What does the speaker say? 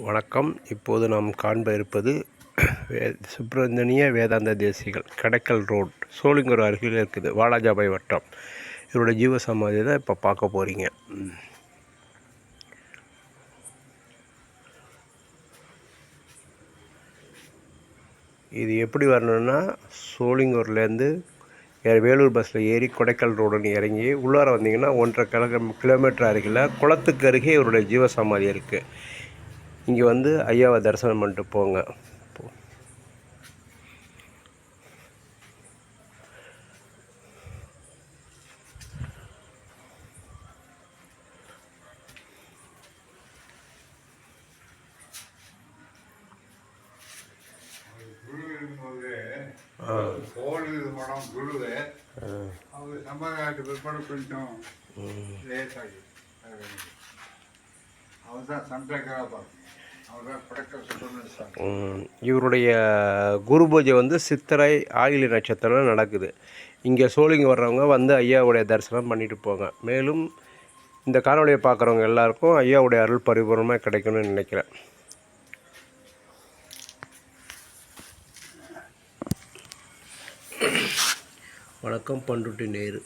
வணக்கம். இப்போது நாம் காண்ப இருப்பது சுப்பிரமணிய வேதாந்த தேசிகள், கடைக்கல் ரோட், சோளிங்கர் அருகில் இருக்குது, வாலாஜாபாய் வட்டம். இவருடைய ஜீவ சமாதி தான் இப்போ பார்க்க போகிறீங்க. இது எப்படி வரணுன்னா, சோளிங்கூர்லேருந்து வேலூர் பஸ்ஸில் ஏறி கொடைக்கல் ரோடுன்னு இறங்கி உள்ளார வந்தீங்கன்னா 1.5 கிலோமீட்டர் அருகில் குளத்துக்கு அருகே இவருடைய ஜீவ சமாதி இருக்குது. இங்கே வந்து ஐயாவை தரிசனம் பண்ணிட்டு போங்க. குருவே அவர் சம்பிரதாயத்தை பிற்பாடு கொஞ்சம் லேசாகி அவர் தான் சந்திரகராபா, அவர் தான் படக்க சுப்பிரமணிய. இவருடைய குரு பூஜை வந்து சித்திரை ஆயிலி நட்சத்திரம் நடக்குது. இங்கே சோளிங்க வர்றவங்க வந்து ஐயாவுடைய தரிசனம் பண்ணிட்டு போங்க. மேலும் இந்த காணொலியை பார்க்குறவங்க எல்லாருக்கும் ஐயாவுடைய அருள் பரிபூர்ணமாக கிடைக்கணும்னு நினைக்கிறேன். வணக்கம். பண்ருட்டி நேரு.